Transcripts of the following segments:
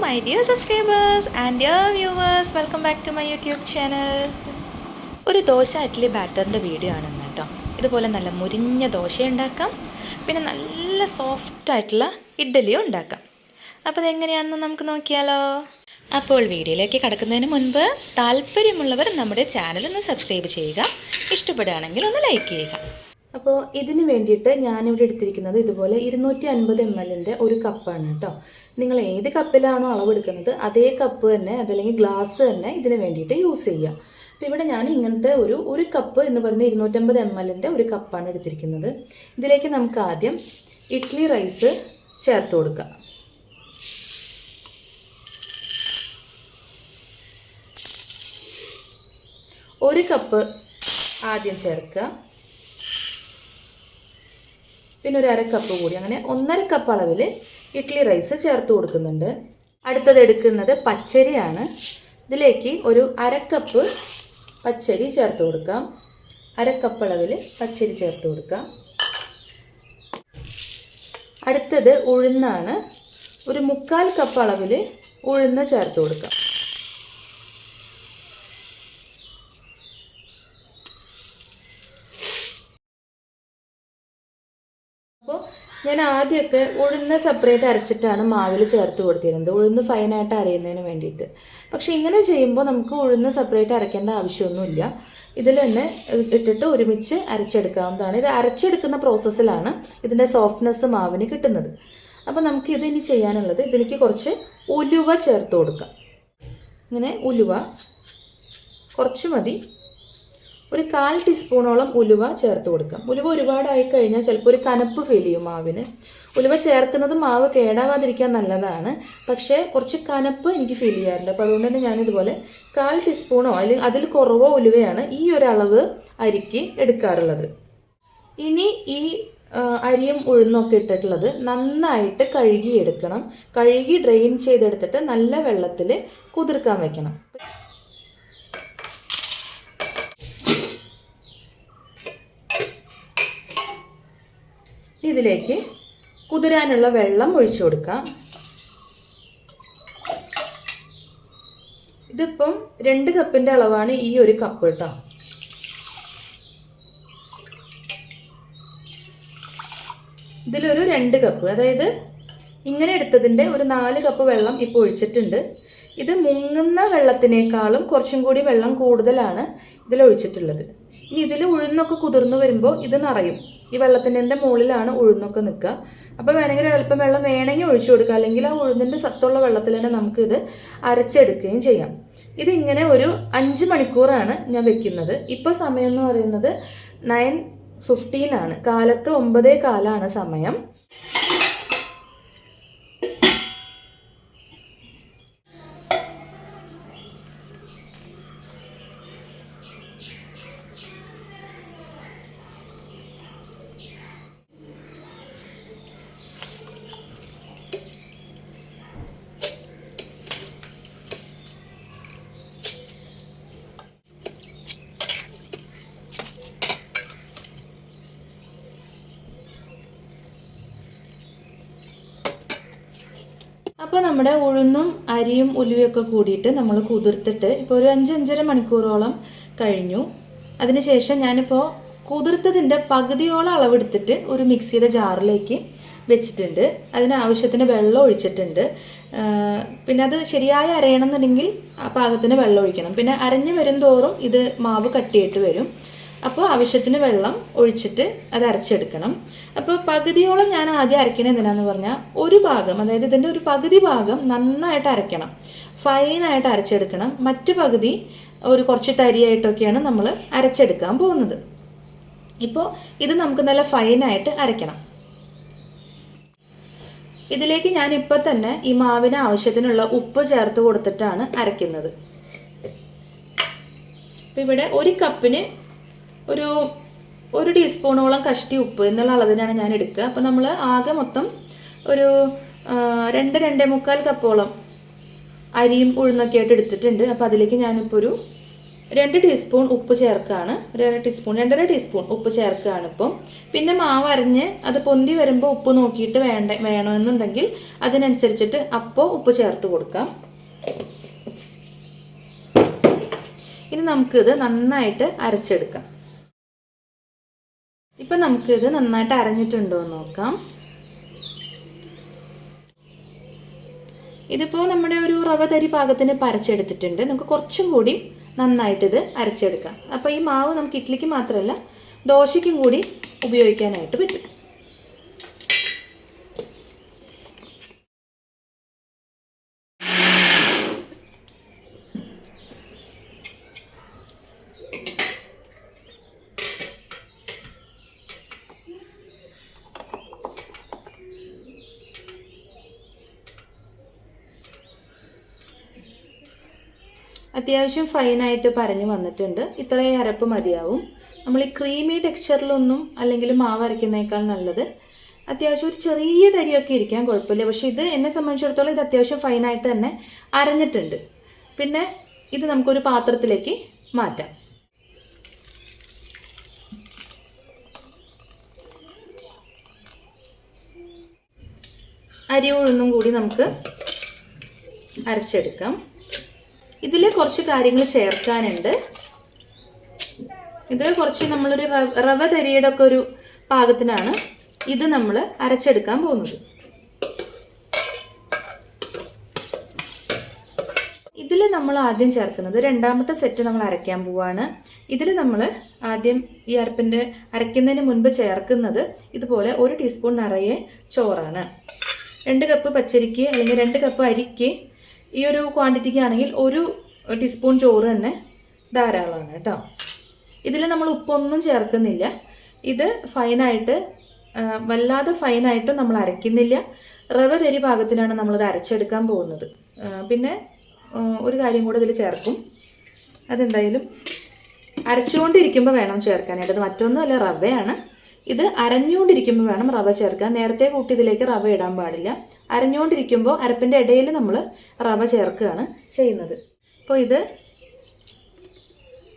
my dear subscribers and dear viewers, welcome back to my YouTube channel. ഒരു dosa idli ബാറ്ററിൻ്റെ video ആണെന്ന് കേട്ടോ. ഇതുപോലെ നല്ല മുരിഞ്ഞ ദോശ ഉണ്ടാക്കാം, പിന്നെ നല്ല സോഫ്റ്റായിട്ടുള്ള ഇഡ്ഡലിയും ഉണ്ടാക്കാം. അപ്പോൾ അതെങ്ങനെയാണെന്ന് നമുക്ക് നോക്കിയാലോ. അപ്പോൾ വീഡിയോയിലേക്ക് കടക്കുന്നതിന് മുൻപ് താല്പര്യമുള്ളവർ നമ്മുടെ ചാനൽ ഒന്ന് സബ്സ്ക്രൈബ് ചെയ്യുക, ഇഷ്ടപ്പെടുകയാണെങ്കിൽ ഒന്ന് ലൈക്ക് ചെയ്യുക. അപ്പോൾ ഇതിന് വേണ്ടിയിട്ട് ഞാനിവിടെ എടുത്തിരിക്കുന്നത് ഇതുപോലെ 250 ml ഒരു കപ്പാണ് കേട്ടോ. നിങ്ങൾ ഏത് കപ്പിലാണോ അളവെടുക്കുന്നത് അതേ കപ്പ് തന്നെ, അതല്ലെങ്കിൽ ഗ്ലാസ് തന്നെ ഇതിന് വേണ്ടിയിട്ട് യൂസ് ചെയ്യുക. അപ്പോൾ ഇവിടെ ഞാൻ ഇങ്ങനത്തെ ഒരു കപ്പ് എന്ന് പറയുന്നത് 250 ml ഒരു കപ്പാണ് എടുത്തിരിക്കുന്നത്. ഇതിലേക്ക് നമുക്ക് ആദ്യം ഇഡ്ഡലി റൈസ് ചേർത്ത് കൊടുക്കാം. ഒരു കപ്പ് ആദ്യം ചേർക്കുക, പിന്നെ ഒരു അരക്കപ്പ് കൂടി, അങ്ങനെ 1.5 കപ്പ് അളവിൽ ഇഡ്ഡലി റൈസ് ചേർത്ത് കൊടുക്കുന്നുണ്ട്. അടുത്തത് എടുക്കുന്നത് പച്ചരിയാണ്. ഇതിലേക്ക് ഒരു അരക്കപ്പ് പച്ചരി ചേർത്ത് കൊടുക്കാം. അരക്കപ്പ് അളവിൽ പച്ചരി ചേർത്ത് കൊടുക്കാം. അടുത്തത് ഉഴുന്നാണ്. ഒരു 3/4 കപ്പ് അളവിൽ ഉഴുന്ന് ചേർത്ത് കൊടുക്കാം. അപ്പോൾ ഞാൻ ആദ്യമൊക്കെ ഉഴുന്ന് സെപ്പറേറ്റ് അരച്ചിട്ടാണ് മാവിൽ ചേർത്ത് കൊടുത്തിരുന്നത്, ഉഴുന്ന് ഫൈനായിട്ട് അരയുന്നതിന് വേണ്ടിയിട്ട്. പക്ഷേ ഇങ്ങനെ ചെയ്യുമ്പോൾ നമുക്ക് ഉഴുന്ന് സെപ്പറേറ്റ് അരയ്ക്കേണ്ട ആവശ്യമൊന്നുമില്ല. ഇതിൽ തന്നെ ഇട്ടിട്ട് ഒരുമിച്ച് അരച്ചെടുക്കാവുന്നതാണ്. ഇത് അരച്ചെടുക്കുന്ന പ്രോസസ്സിലാണ് ഇതിൻ്റെ സോഫ്റ്റ്നെസ് മാവിന് കിട്ടുന്നത്. അപ്പോൾ നമുക്ക് ഇത് ഇനി ചെയ്യാനുള്ളത്, ഇതിലേക്ക് കുറച്ച് ഉലുവ ചേർത്ത് കൊടുക്കാം. ഇങ്ങനെ ഉലുവ കുറച്ച് മതി, ഒരു 1/4 ടീസ്പൂണോളം ഉലുവ ചേർത്ത് കൊടുക്കാം. ഉലുവ ഒരുപാടായി കഴിഞ്ഞാൽ ചിലപ്പോൾ ഒരു കനപ്പ് ഫീൽ ചെയ്യും മാവിന്. ഉലുവ ചേർക്കുന്നത് മാവ് കേടാവാതിരിക്കാൻ നല്ലതാണ്, പക്ഷേ കുറച്ച് കനപ്പ് എനിക്ക് ഫീൽ ചെയ്യാറുണ്ട്. അപ്പോൾ അതുകൊണ്ട് തന്നെ ഞാനിതുപോലെ 1/4 ടീസ്പൂണോ അല്ലെങ്കിൽ അതിൽ കുറവോ ഉലുവയാണ് ഈ ഒരളവ് അരിക്ക് എടുക്കാറുള്ളത്. ഇനി ഈ അരിയും ഉഴുന്നൊക്കെ ഇട്ടിട്ടുള്ളത് നന്നായിട്ട് കഴുകിയെടുക്കണം. കഴുകി ഡ്രെയിൻ ചെയ്തെടുത്തിട്ട് നല്ല വെള്ളത്തിൽ കുതിർക്കാൻ വയ്ക്കണം. ഇതിലേക്ക് കുതിരാനുള്ള വെള്ളം ഒഴിച്ചു കൊടുക്കാം. ഇതിപ്പം 2 കപ്പിൻ്റെ അളവാണ് ഈ ഒരു കപ്പ് കേട്ടോ. ഇതിലൊരു 2 കപ്പ്, അതായത് ഇങ്ങനെ എടുത്തതിൻ്റെ ഒരു 4 കപ്പ് വെള്ളം ഇപ്പോൾ ഒഴിച്ചിട്ടുണ്ട്. ഇത് മുങ്ങുന്ന വെള്ളത്തിനേക്കാളും കുറച്ചും കൂടി വെള്ളം കൂടുതലാണ് ഇതിലൊഴിച്ചിട്ടുള്ളത്. ഇനി ഇതിൽ ഉഴുന്നൊക്കെ കുതിർന്നു വരുമ്പോൾ ഇത് നിറയും. ഈ വെള്ളത്തിൻ്റെ മുകളിലാണ് ഉഴുന്നൊക്കെ നിൽക്കുക. അപ്പോൾ വേണമെങ്കിൽ അല്പം വെള്ളം വേണമെങ്കിൽ ഒഴിച്ചു കൊടുക്കുക, അല്ലെങ്കിൽ ആ ഉഴുന്നിൻ്റെ സത്തുള്ള വെള്ളത്തിൽ തന്നെ നമുക്കിത് അരച്ചെടുക്കുകയും ചെയ്യാം. ഇതിങ്ങനെ ഒരു 5 മണിക്കൂറാണ് ഞാൻ വെക്കുന്നത്. ഇപ്പോൾ സമയം എന്ന് പറയുന്നത് 9:15 ആണ്. കാലത്ത് 9:15 സമയം. അപ്പോൾ നമ്മുടെ ഉഴുന്നും അരിയും ഉലുവയൊക്കെ കൂടിയിട്ട് നമ്മൾ കുതിർത്തിട്ട് ഇപ്പോൾ ഒരു 5-5.5 മണിക്കൂറോളം കഴിഞ്ഞു. അതിനുശേഷം ഞാനിപ്പോൾ കുതിർത്തതിൻ്റെ പകുതിയോളം അളവെടുത്തിട്ട് ഒരു മിക്സിയുടെ ജാറിലേക്ക് വെച്ചിട്ടുണ്ട്. അതിനാവശ്യത്തിന് വെള്ളം ഒഴിച്ചിട്ടുണ്ട്. പിന്നെ അത് ശരിയായി അരയണമെന്നുണ്ടെങ്കിൽ ആ പാകത്തിന് വെള്ളം ഒഴിക്കണം. പിന്നെ അരഞ്ഞ് വരും തോറും ഇത് മാവ് കട്ടിയിട്ട് വരും. അപ്പോൾ ആവശ്യത്തിന് വെള്ളം ഒഴിച്ചിട്ട് അത് അരച്ചെടുക്കണം. അപ്പോൾ പകുതിയോളം ഞാൻ ആദ്യം അരയ്ക്കണത് എന്തിനാന്ന് പറഞ്ഞാൽ, ഒരു ഭാഗം, അതായത് ഇതിൻ്റെ ഒരു പകുതി ഭാഗം നന്നായിട്ട് അരയ്ക്കണം, ഫൈനായിട്ട് അരച്ചെടുക്കണം. മറ്റു പകുതി ഒരു കുറച്ച് തരിയായിട്ടൊക്കെയാണ് നമ്മൾ അരച്ചെടുക്കാൻ പോകുന്നത്. ഇപ്പോൾ ഇത് നമുക്ക് നല്ല ഫൈനായിട്ട് അരയ്ക്കണം. ഇതിലേക്ക് ഞാനിപ്പോൾ തന്നെ ഈ മാവിന് ആവശ്യത്തിനുള്ള ഉപ്പ് ചേർത്ത് കൊടുത്തിട്ടാണ് അരയ്ക്കുന്നത്. അപ്പോൾ ഇവിടെ ഒരു കപ്പിന് ഒരു ടീസ്പൂണോളം കഷ്ടി ഉപ്പ് എന്നുള്ള അളവിനാണ് ഞാൻ എടുക്കുക. അപ്പോൾ നമ്മൾ ആകെ മൊത്തം ഒരു 2-2.25 കപ്പോളം അരിയും ഉഴുന്നൊക്കെ ആയിട്ട് എടുത്തിട്ടുണ്ട്. അപ്പോൾ അതിലേക്ക് ഞാനിപ്പോൾ ഒരു 2 ടീസ്പൂൺ ഉപ്പ് ചേർക്കുകയാണ്. ഒരു 2.5 ടീസ്പൂൺ ഉപ്പ് ചേർക്കുകയാണ് ഇപ്പം. പിന്നെ മാവ് അരഞ്ഞ് അത് പൊന്തി വരുമ്പോൾ ഉപ്പ് നോക്കിയിട്ട് വേണമെന്നുണ്ടെങ്കിൽ അതിനനുസരിച്ചിട്ട് അപ്പോൾ ഉപ്പ് ചേർത്ത് കൊടുക്കാം. ഇനി നമുക്കിത് നന്നായിട്ട് അരച്ചെടുക്കാം. ഇപ്പം നമുക്കിത് നന്നായിട്ട് അരഞ്ഞിട്ടുണ്ടോ എന്ന് നോക്കാം. ഇതിപ്പോൾ നമ്മുടെ ഒരു റവ തരി പാകത്തിന് അരച്ചെടുത്തിട്ടുണ്ട്. നമുക്ക് കുറച്ചും കൂടി നന്നായിട്ട് ഇത് അരച്ചെടുക്കാം. അപ്പോൾ ഈ മാവ് നമുക്ക് ഇഡ്ഡലിക്ക് മാത്രമല്ല ദോശയ്ക്കും കൂടി ഉപയോഗിക്കാനായിട്ട് പറ്റും. അത്യാവശ്യം ഫൈനായിട്ട് പരഞ്ഞു വന്നിട്ടുണ്ട്. ഇത്രയും അരപ്പ് മതിയാവും. നമ്മൾ ഈ ക്രീമി ടെക്സ്ചറിലൊന്നും അല്ലെങ്കിൽ മാവ് അരയ്ക്കുന്നേക്കാൾ നല്ലത് അത്യാവശ്യം ഒരു ചെറിയ തരിയൊക്കെ ഇരിക്കാൻ കുഴപ്പമില്ല. പക്ഷേ ഇത് എന്നെ സംബന്ധിച്ചിടത്തോളം ഇത് അത്യാവശ്യം ഫൈനായിട്ട് തന്നെ അരഞ്ഞിട്ടുണ്ട്. പിന്നെ ഇത് നമുക്കൊരു പാത്രത്തിലേക്ക് മാറ്റാം. അരി ഉഴുന്നും കൂടി നമുക്ക് അരച്ചെടുക്കാം. ഇതിൽ കുറച്ച് കാര്യങ്ങൾ ചേർക്കാനുണ്ട്. ഇത് കുറച്ച് നമ്മളൊരു റവ തരിയുടെ ഒക്കെ ഒരു പാകത്തിനാണ് ഇത് നമ്മൾ അരച്ചെടുക്കാൻ പോകുന്നത്. ഇതിൽ നമ്മൾ ആദ്യം ചേർക്കുന്നത് രണ്ടാമത്തെ സെറ്റ് നമ്മൾ അരയ്ക്കാൻ പോവാണ്. ഇതിൽ നമ്മൾ ആദ്യം ഈ അരയ്ക്കുന്നതിന് മുൻപ് ചേർക്കുന്നത് ഇതുപോലെ 1 ടീസ്പൂൺ നിറയെ ചോറാണ്. 2 കപ്പ് പച്ചരിക്ക് അല്ലെങ്കിൽ 2 കപ്പ് അരിക്ക് ഈ ഒരു ക്വാണ്ടിറ്റിക്ക് ആണെങ്കിൽ 1 ടീസ്പൂൺ ചോറ് തന്നെ ധാരാളമാണ് കേട്ടോ. ഇതിൽ നമ്മൾ ഉപ്പൊന്നും ചേർക്കുന്നില്ല. ഇത് ഫൈനായിട്ട് വല്ലാതെ ഫൈനായിട്ടും നമ്മൾ അരയ്ക്കുന്നില്ല. റവ തരി പാകത്തിനാണ് നമ്മളിത് അരച്ചെടുക്കാൻ പോകുന്നത്. പിന്നെ ഒരു കാര്യം കൂടെ ഇതിൽ ചേർക്കും. അതെന്തായാലും അരച്ചുകൊണ്ടിരിക്കുമ്പോൾ വേണം ചേർക്കാനായിട്ട്. ഇത് മറ്റൊന്നുമല്ല, റവയാണ്. ഇത് അരഞ്ഞുകൊണ്ടിരിക്കുമ്പോൾ വേണം റവ ചേർക്കാൻ. നേരത്തെ കൂട്ടി ഇതിലേക്ക് റവ ഇടാൻ പാടില്ല. അരഞ്ഞുകൊണ്ടിരിക്കുമ്പോൾ അരപ്പിൻ്റെ ഇടയിൽ നമ്മൾ റവ ചേർക്കുകയാണ് ചെയ്യുന്നത്. അപ്പോൾ ഇത്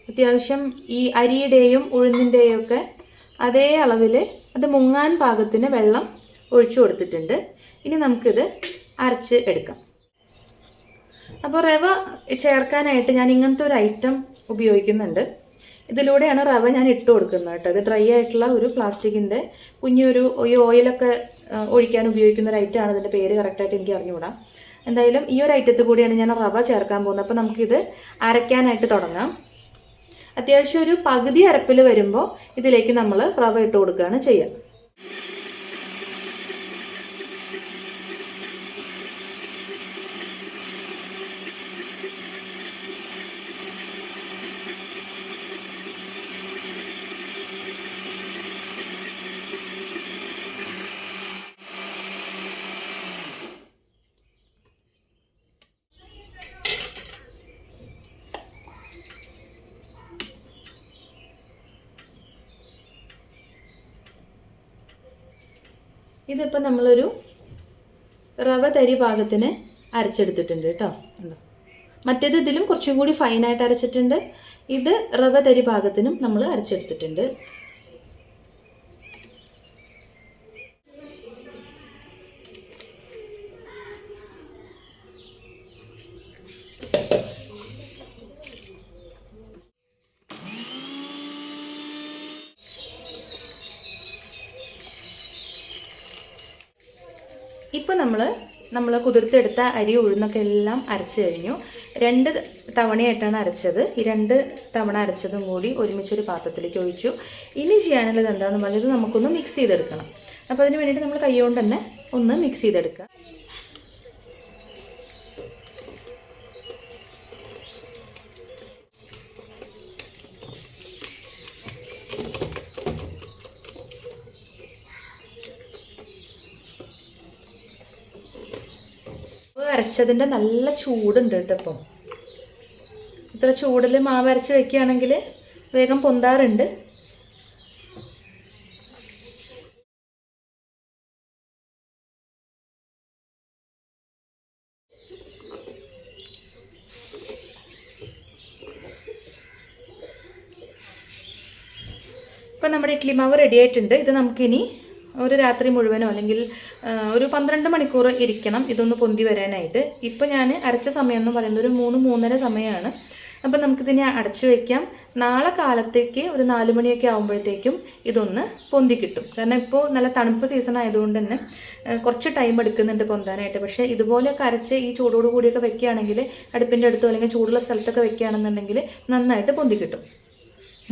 അത്യാവശ്യം ഈ അരിയുടെയും ഉഴുന്നിൻ്റെയും ഒക്കെ അതേ അളവിൽ അത് മുങ്ങാൻ പാകത്തിന് വെള്ളം ഒഴിച്ചു കൊടുത്തിട്ടുണ്ട്. ഇനി നമുക്കിത് അരച്ച് എടുക്കാം. അപ്പോൾ റവ ചേർക്കാനായിട്ട് ഞാൻ ഇങ്ങനത്തെ ഒരു ഐറ്റം ഉപയോഗിക്കുന്നുണ്ട്. ഇതിലൂടെയാണ് റവ ഞാൻ ഇട്ട് കൊടുക്കുന്നത് കേട്ടോ. ഇത് ഡ്രൈ ആയിട്ടുള്ള ഒരു പ്ലാസ്റ്റിക്കിൻ്റെ കുഞ്ഞൊരു ഈ ഓയിലൊക്കെ ഒഴിക്കാൻ ഉപയോഗിക്കുന്ന ഒരു ഐറ്റമാണ്. ഇതിൻ്റെ പേര് കറക്റ്റായിട്ട് എനിക്ക് അറിഞ്ഞുകൂടാ. എന്തായാലും ഈ ഒരു ഐറ്റത്തിൽ കൂടിയാണ് ഞാൻ റവ ചേർക്കാൻ പോകുന്നത്. അപ്പോൾ നമുക്കിത് അരയ്ക്കാനായിട്ട് തുടങ്ങാം. അത്യാവശ്യം ഒരു പകുതി അരപ്പിൽ വരുമ്പോൾ ഇതിലേക്ക് നമ്മൾ റവ ഇട്ട് കൊടുക്കുകയാണ് ചെയ്യുക. ഇതിപ്പോൾ നമ്മളൊരു റവ തരി പാകത്തിന് അരച്ചെടുത്തിട്ടുണ്ട് കേട്ടോ. മറ്റേത് ഇതിലും കുറച്ചും കൂടി ഫൈനായിട്ട് അരച്ചിട്ടുണ്ട്. ഇത് റവ തരി പാകത്തിനും നമ്മൾ അരച്ചെടുത്തിട്ടുണ്ട്. ഇപ്പോൾ നമ്മൾ കുതിർത്തെടുത്ത അരി ഉഴുന്നൊക്കെ എല്ലാം അരച്ച് കഴിഞ്ഞു. 2 തവണയായിട്ടാണ് അരച്ചത്. ഈ 2 തവണ അരച്ചതും കൂടി ഒരുമിച്ചൊരു പാത്രത്തിലേക്ക് ഒഴിച്ചു. ഇനി ചെയ്യാനുള്ളത് എന്താണെന്ന് പറഞ്ഞാൽ ഇത് നമുക്കൊന്ന് മിക്സ് ചെയ്തെടുക്കണം. അപ്പോൾ അതിന് വേണ്ടിയിട്ട് നമ്മൾ കൈ കൊണ്ട് തന്നെ ഒന്ന് മിക്സ് ചെയ്തെടുക്കുക. അരച്ചതിൻ്റെ നല്ല ചൂടുണ്ട് കേട്ടോ. ഇപ്പം ഇത്ര ചൂടിൽ മാവ് അരച്ച് വെക്കുകയാണെങ്കിൽ വേഗം പൊന്താറുണ്ട്. ഇപ്പം നമ്മുടെ ഇഡ്ഡലി മാവ് റെഡി ആയിട്ടുണ്ട്. ഇത് നമുക്കിനി ഒരു രാത്രി മുഴുവനോ അല്ലെങ്കിൽ ഒരു 12 മണിക്കൂർ ഇരിക്കണം ഇതൊന്ന് പൊന്തി വരാനായിട്ട്. ഇപ്പം ഞാൻ അരച്ച സമയം എന്ന് പറയുന്നത് ഒരു 3-3:30 സമയമാണ്. അപ്പം നമുക്കിതിനെ അടച്ചു വയ്ക്കാം. നാളെ കാലത്തേക്ക് ഒരു 4 മണിയൊക്കെ ആകുമ്പോഴത്തേക്കും ഇതൊന്ന് പൊന്തി കിട്ടും. കാരണം ഇപ്പോൾ നല്ല തണുപ്പ് സീസൺ ആയതുകൊണ്ട് തന്നെ കുറച്ച് ടൈം എടുക്കുന്നുണ്ട് പൊന്താനായിട്ട്. പക്ഷേ ഇതുപോലെയൊക്കെ അരച്ച് ഈ ചൂടോട് കൂടിയൊക്കെ വെക്കുകയാണെങ്കിൽ അടുപ്പിൻ്റെ അടുത്തോ അല്ലെങ്കിൽ ചൂടുള്ള സ്ഥലത്തൊക്കെ വെക്കുകയാണെന്നുണ്ടെങ്കിൽ നന്നായിട്ട് പൊന്തി കിട്ടും.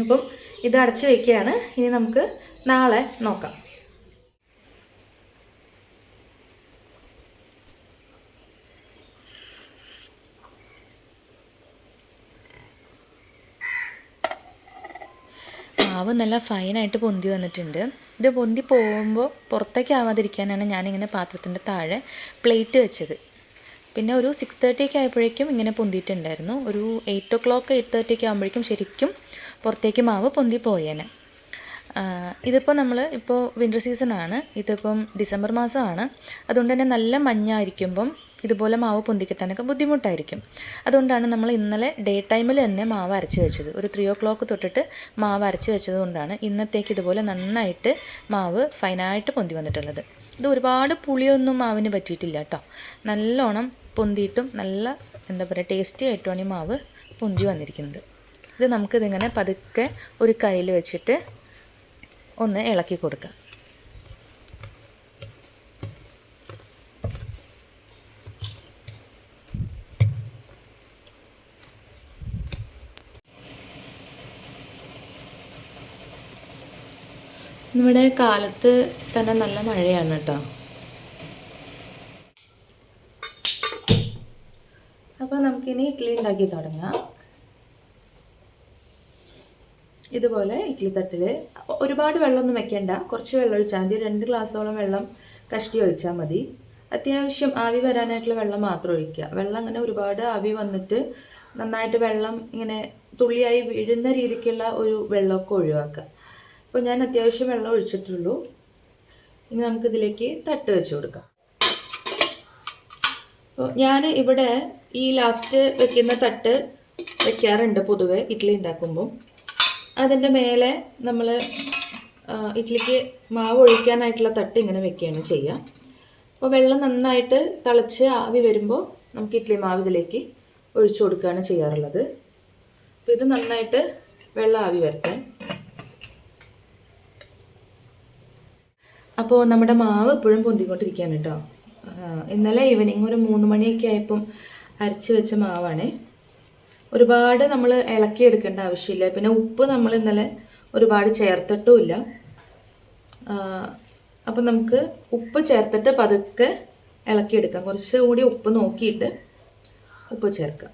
അപ്പം ഇത് അടച്ചു വയ്ക്കുകയാണ്. ഇനി നമുക്ക് നാളെ നോക്കാം. മാവ് നല്ല ഫൈനായിട്ട് പൊന്തി വന്നിട്ടുണ്ട്. ഇത് പൊന്തി പോകുമ്പോൾ പുറത്തേക്ക് ആവാതിരിക്കാനാണ് ഞാനിങ്ങനെ പാത്രത്തിൻ്റെ താഴെ പ്ലേറ്റ് വെച്ചത്. പിന്നെ ഒരു 6:30 ആയപ്പോഴേക്കും ഇങ്ങനെ പൊന്തിയിട്ടുണ്ടായിരുന്നു. ഒരു 8 o'clock 8:30 ആകുമ്പോഴേക്കും ശരിക്കും പുറത്തേക്ക് മാവ് പൊന്തി പോയേനെ. ഇതിപ്പോൾ നമ്മൾ ഇപ്പോൾ വിൻ്റർ സീസണാണ്. ഇതിപ്പം ഡിസംബർ മാസമാണ്. അതുകൊണ്ട് തന്നെ നല്ല മഞ്ഞായിരിക്കുമ്പം ഇതുപോലെ മാവ് പൊന്തി കിട്ടാനൊക്കെ ബുദ്ധിമുട്ടായിരിക്കും. അതുകൊണ്ടാണ് നമ്മൾ ഇന്നലെ ഡേ ടൈമിൽ തന്നെ മാവ് അരച്ച് വെച്ചത്. ഒരു 3 o'clock തൊട്ടിട്ട് മാവ് അരച്ച് വെച്ചത് കൊണ്ടാണ് ഇന്നത്തേക്ക് ഇതുപോലെ നന്നായിട്ട് മാവ് ഫൈനായിട്ട് പൊന്തി വന്നിട്ടുള്ളത്. ഇത് ഒരുപാട് പുളിയൊന്നും മാവിന് പറ്റിയിട്ടില്ല കേട്ടോ. നല്ലോണം പൊന്തിയിട്ടും നല്ല എന്താ പറയുക ടേസ്റ്റി ആയിട്ടുമാണ് ഈ മാവ് പൊന്തി വന്നിരിക്കുന്നത്. ഇത് നമുക്കിതിങ്ങനെ പതുക്കെ ഒരു കയ്യിൽ വെച്ചിട്ട് ഒന്ന് ഇളക്കി കൊടുക്കാം. നമ്മുടെ കാലത്ത് തന്നെ നല്ല മഴയാണ് കേട്ടോ. അപ്പോൾ നമുക്കിനി ഇഡ്ഡലി ഉണ്ടാക്കി തുടങ്ങാം. ഇതുപോലെ ഇഡ്ഡലി തട്ടിൽ ഒരുപാട് വെള്ളമൊന്നും വെക്കേണ്ട, കുറച്ച് വെള്ളം ഒഴിച്ചാൽ മതി. 2 ഗ്ലാസ്സോളം വെള്ളം കഷ്ടി ഒഴിച്ചാൽ മതി. അത്യാവശ്യം ആവി വരാനായിട്ടുള്ള വെള്ളം മാത്രം ഒഴിക്കുക. വെള്ളം അങ്ങനെ ഒരുപാട് ആവി വന്നിട്ട് നന്നായിട്ട് വെള്ളം ഇങ്ങനെ തുള്ളിയായി വീഴുന്ന രീതിക്കുള്ള ഒരു വെള്ളമൊക്കെ ഒഴിവാക്കുക. അപ്പോൾ ഞാൻ അത്യാവശ്യം വെള്ളം ഒഴിച്ചിട്ടുള്ളൂ. ഇനി നമുക്കിതിലേക്ക് തട്ട് വെച്ച് കൊടുക്കാം. അപ്പോൾ ഞാൻ ഇവിടെ ഈ ലാസ്റ്റ് വെക്കുന്ന തട്ട് വെക്കാറുണ്ട് പൊതുവെ ഇഡ്ഡലി ഉണ്ടാക്കുമ്പം. അതിൻ്റെ മേലെ നമ്മൾ ഇഡ്ഡലിക്ക് മാവ് ഒഴിക്കാനായിട്ടുള്ള തട്ട് ഇങ്ങനെ വെക്കുകയാണ് ചെയ്യുക. അപ്പോൾ വെള്ളം നന്നായിട്ട് തിളച്ച് ആവി വരുമ്പോൾ നമുക്ക് ഇഡ്ഡലി മാവ് ഇതിലേക്ക് ഒഴിച്ചു കൊടുക്കുകയാണ് ചെയ്യാറുള്ളത്. അപ്പോൾ ഇത് നന്നായിട്ട് വെള്ളം ആവി വരട്ടെ. അപ്പോൾ നമ്മുടെ മാവ് എപ്പോഴും പൊന്തിക്കൊണ്ടിരിക്കുകയാണ് കേട്ടോ. ഇന്നലെ ഈവനിങ് ഒരു 3 മണിയൊക്കെ ആയപ്പം അരച്ച് വെച്ച മാവാണ്. ഒരുപാട് നമ്മൾ ഇളക്കിയെടുക്കേണ്ട ആവശ്യമില്ല. പിന്നെ ഉപ്പ് നമ്മൾ ഇന്നലെ ഒരുപാട് ചേർത്തിട്ടുമില്ല. അപ്പം നമുക്ക് ഉപ്പ് ചേർത്തിട്ട് പതുക്കെ ഇളക്കിയെടുക്കാം. കുറച്ചുകൂടി ഉപ്പ് നോക്കിയിട്ട് ഉപ്പ് ചേർക്കാം.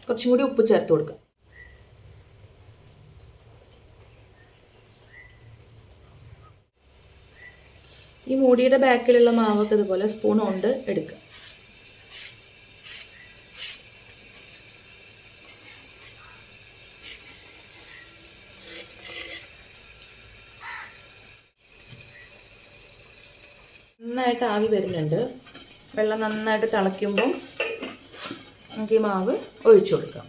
കുറച്ചും കൂടി ഉപ്പ് ചേർത്ത് കൊടുക്കാം. ഈ മൂടിയുടെ ബാക്കിലുള്ള മാവൊക്കെ ഇതുപോലെ സ്പൂൺ കൊണ്ട് എടുക്കുക. നന്നായിട്ട് ആവി വരുന്നുണ്ട്. വെള്ളം നന്നായിട്ട് തിളയ്ക്കുമ്പോൾ നമുക്ക് ഈ മാവ് ഒഴിച്ചു കൊടുക്കാം.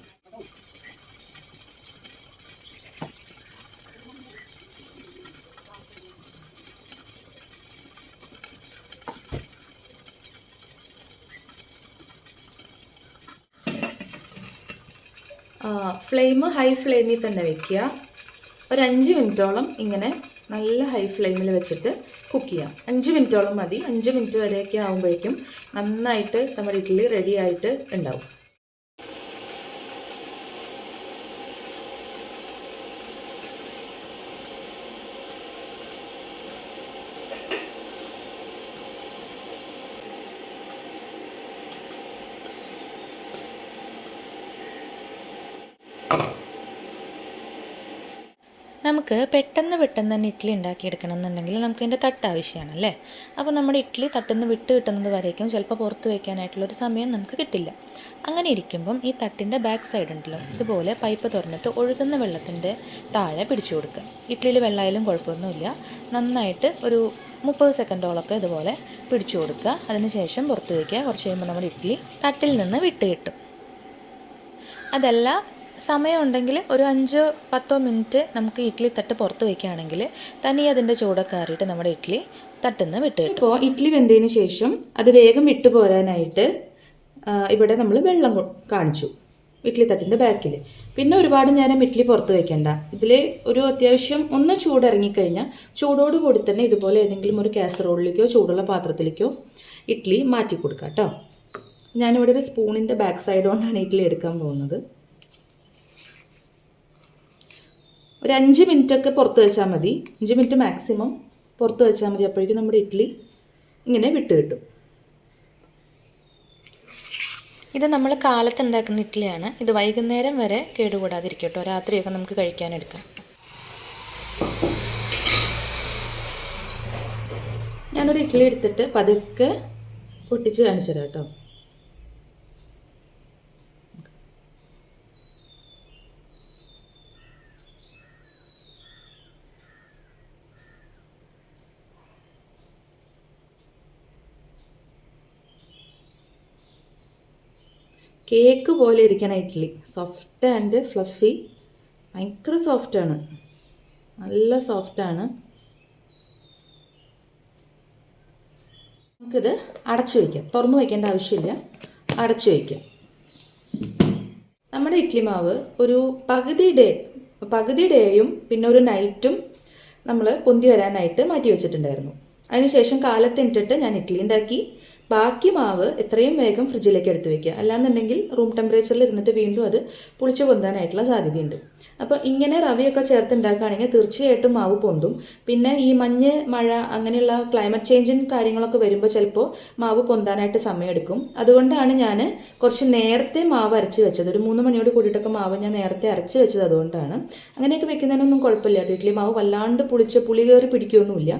ഫ്ലെയിം ഹൈ ഫ്ലെയിമിൽ തന്നെ വെക്കുക. ഒരു 5 മിനിറ്റോളം ഇങ്ങനെ നല്ല ഹൈ ഫ്ലെയിമിൽ വെച്ചിട്ട് കുക്ക് ചെയ്യാം. 5 മിനിറ്റോളം മതി. 5 മിനിറ്റ് വരെയൊക്കെ ആകുമ്പോഴേക്കും നന്നായിട്ട് നമ്മുടെ ഇഡ്ഡലി റെഡി ആയിട്ട് ഉണ്ടാവും. നമുക്ക് പെട്ടെന്ന് തന്നെ ഇഡ്ഡലി ഉണ്ടാക്കിയെടുക്കണം എന്നുണ്ടെങ്കിൽ നമുക്ക് അതിൻ്റെ തട്ട് ആവശ്യമാണല്ലേ. അപ്പോൾ നമ്മുടെ ഇഡ്ഡലി തട്ടുന്ന് വിട്ട് കിട്ടുന്നത് വരേക്കും ചിലപ്പോൾ പുറത്ത് വയ്ക്കാനായിട്ടുള്ളൊരു സമയം നമുക്ക് കിട്ടില്ല. അങ്ങനെ ഇരിക്കുമ്പം ഈ തട്ടിൻ്റെ ബാക്ക് സൈഡ് ഉണ്ടല്ലോ, ഇതുപോലെ പൈപ്പ് തുറന്നിട്ട് ഒഴുകുന്ന വെള്ളത്തിൻ്റെ താഴെ പിടിച്ചു കൊടുക്കുക. ഇഡ്ഡലിയിൽ വെള്ളമായാലും കുഴപ്പമൊന്നുമില്ല. നന്നായിട്ട് ഒരു 30 സെക്കൻഡോളൊക്കെ ഇതുപോലെ പിടിച്ചു കൊടുക്കുക. അതിനുശേഷം പുറത്ത് വയ്ക്കുക. കുറച്ച് കഴിയുമ്പോൾ നമ്മുടെ ഇഡ്ഡലി തട്ടിൽ നിന്ന് വിട്ട് കിട്ടും. അതല്ല സമയമുണ്ടെങ്കിൽ ഒരു 5-10 മിനിറ്റ് നമുക്ക് ഇഡ്ഡലി തട്ട് പുറത്ത് വയ്ക്കുകയാണെങ്കിൽ തനിയെ അതിൻ്റെ ചൂടൊക്കെ ആറിയിട്ട് നമ്മുടെ ഇഡ്ഡലി തട്ടിൽ നിന്ന് വിട്ട് കിട്ടും. ഇപ്പോൾ ഇഡ്ഡലി വെന്തതിന് ശേഷം അത് വേഗം വിട്ടു പോരാനായിട്ട് ഇവിടെ നമ്മൾ വെള്ളം കാണിച്ചു ഇഡ്ഡലി തട്ടിൻ്റെ ബാക്കിൽ. പിന്നെ ഒരുപാട് നേരം ഇഡ്ഡലി പുറത്ത് വയ്ക്കണ്ട. ഇതിൽ ഒരു അത്യാവശ്യം ഒന്ന് ചൂടിറങ്ങിക്കഴിഞ്ഞാൽ ചൂടോട് കൂടി തന്നെ ഇതുപോലെ ഏതെങ്കിലും ഒരു കാസറോളിലേക്കോ ചൂടുള്ള പാത്രത്തിലേക്കോ ഇഡ്ഡലി മാറ്റി കൊടുക്കാം കേട്ടോ. ഞാനിവിടെ ഒരു സ്പൂണിൻ്റെ ബാക്ക് സൈഡ് കൊണ്ടാണ് ഇഡ്ഡലി എടുക്കാൻ പോകുന്നത്. ഒരു 5 മിനിറ്റൊക്കെ പുറത്ത് വെച്ചാൽ മതി. 5 മിനിറ്റ് മാക്സിമം പുറത്ത് വെച്ചാൽ മതി. അപ്പോഴേക്കും നമ്മുടെ ഇഡ്ഡലി ഇങ്ങനെ വിട്ട് കിട്ടും. ഇത് നമ്മൾ കാലത്ത് ഉണ്ടാക്കുന്ന ഇഡ്ഡലിയാണ്. ഇത് വൈകുന്നേരം വരെ കേടുകൂടാതിരിക്കും കേട്ടോ. രാത്രിയൊക്കെ നമുക്ക് കഴിക്കാനെടുക്കാം. ഞാനൊരു ഇഡ്ഡലി എടുത്തിട്ട് പതുക്കെ പൊട്ടിച്ച് കാണിച്ചു തരാം കേട്ടോ. കേക്ക് പോലെ ഇരിക്കണം ഇഡ്ഡലി. Soft and fluffy. ഭയങ്കര സോഫ്റ്റാണ്, നല്ല സോഫ്റ്റാണ്. നമുക്കിത് അടച്ചു വയ്ക്കാം. തുറന്നു വയ്ക്കേണ്ട ആവശ്യമില്ല, അടച്ചു വയ്ക്കാം. നമ്മുടെ ഇഡ്ഡലി മാവ് ഒരു പകുതി ഡേയും പിന്നെ ഒരു നൈറ്റും നമ്മൾ പൊന്തി വരാനായിട്ട് മാറ്റി വെച്ചിട്ടുണ്ടായിരുന്നു. അതിനുശേഷം കാലത്തിട്ടിട്ട് ഞാൻ ഇഡ്ഡലി ഉണ്ടാക്കി. ബാക്കി മാവ് എത്രയും വേഗം ഫ്രിഡ്ജിലേക്ക് എടുത്ത് വയ്ക്കുക. അല്ലാന്നുണ്ടെങ്കിൽ റൂം ടെമ്പറേച്ചറിൽ ഇരുന്നിട്ട് വീണ്ടും അത് പുളിച്ചു പൊന്താനായിട്ടുള്ള സാധ്യതയുണ്ട്. അപ്പോൾ ഇങ്ങനെ റവയൊക്കെ ചേർത്ത് ഉണ്ടാക്കുകയാണെങ്കിൽ തീർച്ചയായിട്ടും മാവ് പൊന്തും. പിന്നെ ഈ മഞ്ഞ്, മഴ അങ്ങനെയുള്ള ക്ലൈമറ്റ് ചേഞ്ചും കാര്യങ്ങളൊക്കെ വരുമ്പോൾ ചിലപ്പോൾ മാവ് പൊന്താനായിട്ട് സമയമെടുക്കും. അതുകൊണ്ടാണ് ഞാൻ കുറച്ച് നേരത്തെ മാവ് അരച്ച് വെച്ചത്. ഒരു 3 മണിയോട് കൂടിയിട്ടൊക്കെ മാവ് ഞാൻ നേരത്തെ അരച്ച് വെച്ചത്. അതുകൊണ്ടാണ്. അങ്ങനെയൊക്കെ വെക്കുന്നതിനൊന്നും കുഴപ്പമില്ല. ഇഡ്ഡലി മാവ് വല്ലാണ്ട് പുളി കയറി പിടിക്കുകയൊന്നുമില്ല.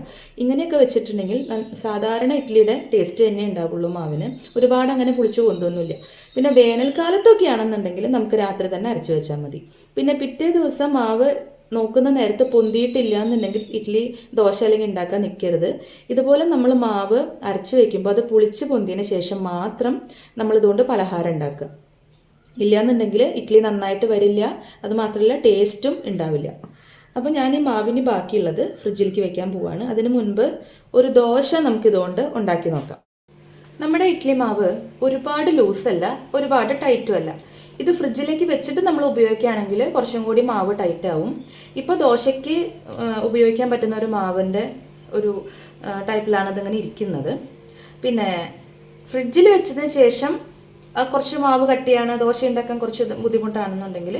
ഇങ്ങനെയൊക്കെ വെച്ചിട്ടുണ്ടെങ്കിൽ സാധാരണ ഇഡ്ഡലിയുടെ ടേസ്റ്റ് തന്നെ ഉണ്ടാവുള്ളൂ മാവിന്. ഒരുപാട് അങ്ങനെ പുളിച്ചു പൊന്തൊന്നുമില്ല. പിന്നെ വേനൽക്കാലത്തൊക്കെ ആണെന്നുണ്ടെങ്കിൽ നമുക്ക് രാത്രി തന്നെ അരച്ചു വെച്ചാൽ മതി. പിന്നെ പിറ്റേ ദിവസം മാവ് നോക്കുന്ന നേരത്ത് പൊന്തിയിട്ടില്ല എന്നുണ്ടെങ്കിൽ ഇഡ്ഡലി, ദോശ അല്ലെങ്കിൽ ഉണ്ടാക്കാൻ നിൽക്കരുത്. ഇതുപോലെ നമ്മൾ മാവ് അരച്ച് വയ്ക്കുമ്പോൾ അത് പുളിച്ച് പൊന്തിയതിന് ശേഷം മാത്രം നമ്മളിതുകൊണ്ട് പലഹാരം ഉണ്ടാക്കുക. ഇല്ലയെന്നുണ്ടെങ്കിൽ ഇഡ്ഡലി നന്നായിട്ട് വരില്ല. അതുമാത്രമല്ല ടേസ്റ്റും ഉണ്ടാവില്ല. അപ്പോൾ ഞാൻ ഈ മാവിന് ബാക്കിയുള്ളത് ഫ്രിഡ്ജിലേക്ക് വെക്കാൻ പോവാണ്. അതിന് മുൻപ് ഒരു ദോശ നമുക്കിതുകൊണ്ട് ഉണ്ടാക്കി നോക്കാം. നമ്മുടെ ഇഡ്ഡലി മാവ് ഒരുപാട് ലൂസല്ല, ഒരുപാട് ടൈറ്റും അല്ല. ഇത് ഫ്രിഡ്ജിലേക്ക് വെച്ചിട്ട് നമ്മൾ ഉപയോഗിക്കുകയാണെങ്കിൽ കുറച്ചും കൂടി മാവ് ടൈറ്റ് ആവും. ഇപ്പോൾ ദോശയ്ക്ക് ഉപയോഗിക്കാൻ പറ്റുന്ന ഒരു മാവിൻ്റെ ഒരു ടൈപ്പിലാണ് ഇതിങ്ങനെ ഇരിക്കുന്നത്. പിന്നെ ഫ്രിഡ്ജിൽ വെച്ചതിന് ശേഷം കുറച്ച് മാവ് കട്ടിയാണ്, ദോശ ഉണ്ടാക്കാൻ കുറച്ച് ബുദ്ധിമുട്ടാണെന്നുണ്ടെങ്കിൽ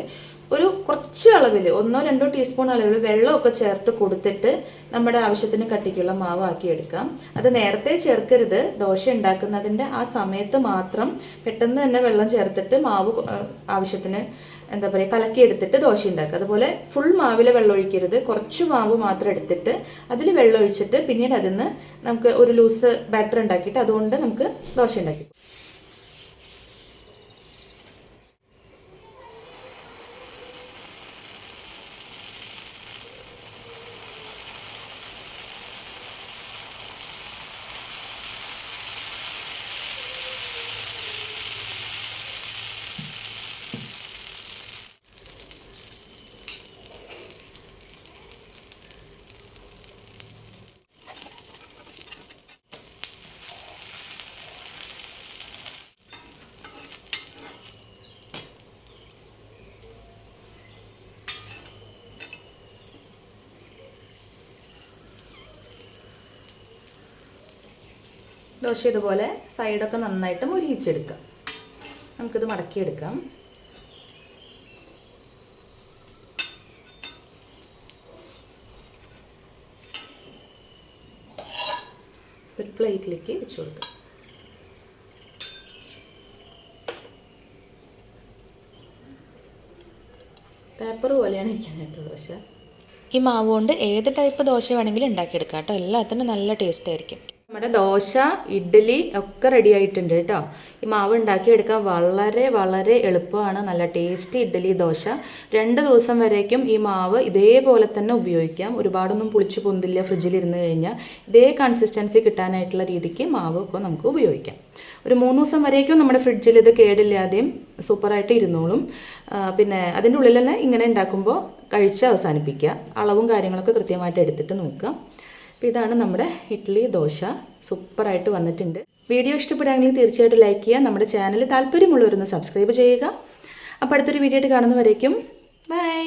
ഒരു കുറച്ച് അളവിൽ 1-2 ടീസ്പൂൺ അളവിൽ വെള്ളമൊക്കെ ചേർത്ത് കൊടുത്തിട്ട് നമ്മുടെ ആവശ്യത്തിന് കട്ടിക്കുള്ള മാവാക്കി എടുക്കാം. അത് നേരത്തെ ചേർക്കരുത്. ദോശ ഉണ്ടാക്കുന്നതിൻ്റെ ആ സമയത്ത് മാത്രം പെട്ടെന്ന് തന്നെ വെള്ളം ചേർത്തിട്ട് മാവ് ആവശ്യത്തിന് കലക്കിയെടുത്തിട്ട് ദോശ ഉണ്ടാക്കുക. അതുപോലെ ഫുൾ മാവിൽ വെള്ളം ഒഴിക്കരുത്. കുറച്ച് മാവ് മാത്രം എടുത്തിട്ട് അതിൽ വെള്ളം ഒഴിച്ചിട്ട് പിന്നീട് അതിൽ നിന്ന് നമുക്ക് ഒരു ലൂസ് ബാറ്റർ ഉണ്ടാക്കിയിട്ട് അതുകൊണ്ട് നമുക്ക് ദോശ ഉണ്ടാക്കി. ദോശ ഇതുപോലെ സൈഡൊക്കെ നന്നായിട്ട് മുരിയിച്ചെടുക്കാം. നമുക്കിത് മടക്കിയെടുക്കാം. ഒരു പ്ലേറ്റിലേക്ക് വെച്ച് കൊടുക്കാം. പേപ്പർ പോലെയാണ് ഇരിക്കാനായിട്ട് ദോശ. ഈ മാവ് കൊണ്ട് ഏത് ടൈപ്പ് ദോശ വേണമെങ്കിലും ഉണ്ടാക്കിയെടുക്കാം കേട്ടോ. എല്ലാത്തിനും നല്ല ടേസ്റ്റ് ആയിരിക്കും. നമ്മുടെ ദോശ, ഇഡ്ഡലി ഒക്കെ റെഡി ആയിട്ടുണ്ട് കേട്ടോ. ഈ മാവ് ഉണ്ടാക്കിയെടുക്കാൻ വളരെ വളരെ എളുപ്പമാണ്. നല്ല ടേസ്റ്റി ഇഡ്ഡലി, ദോശ. 2 ദിവസം വരേക്കും ഈ മാവ് ഇതേപോലെ തന്നെ ഉപയോഗിക്കാം. ഒരുപാടൊന്നും പുളിച്ച് പൊന്തില്ല. ഫ്രിഡ്ജിലിരുന്ന് കഴിഞ്ഞാൽ ഇതേ കൺസിസ്റ്റൻസി കിട്ടാനായിട്ടുള്ള രീതിക്ക് മാവ് ഒക്കെ നമുക്ക് ഉപയോഗിക്കാം. ഒരു 3 ദിവസം വരേക്കും നമ്മുടെ ഫ്രിഡ്ജിൽ ഇത് കേടില്ലാതെയും സൂപ്പറായിട്ട് ഇരുന്നോളും. പിന്നെ അതിൻ്റെ ഉള്ളിൽ തന്നെ ഇങ്ങനെ ഉണ്ടാക്കുമ്പോൾ കഴിച്ച് അവസാനിപ്പിക്കുക. അളവും കാര്യങ്ങളൊക്കെ കൃത്യമായിട്ട് എടുത്തിട്ട് നോക്കുക. അപ്പോൾ ഇതാണ് നമ്മുടെ ഇഡ്ഡലി, ദോശ സൂപ്പറായിട്ട് വന്നിട്ടുണ്ട്. വീഡിയോ ഇഷ്ടപ്പെടുകയാണെങ്കിൽ തീർച്ചയായിട്ടും ലൈക്ക് ചെയ്യുക. നമ്മുടെ ചാനൽ താല്പര്യമുള്ളവരൊന്ന് സബ്സ്ക്രൈബ് ചെയ്യുക. അപ്പോൾ അടുത്തൊരു വീഡിയോ ആയിട്ട് കാണുന്നവരേക്കും ബൈ.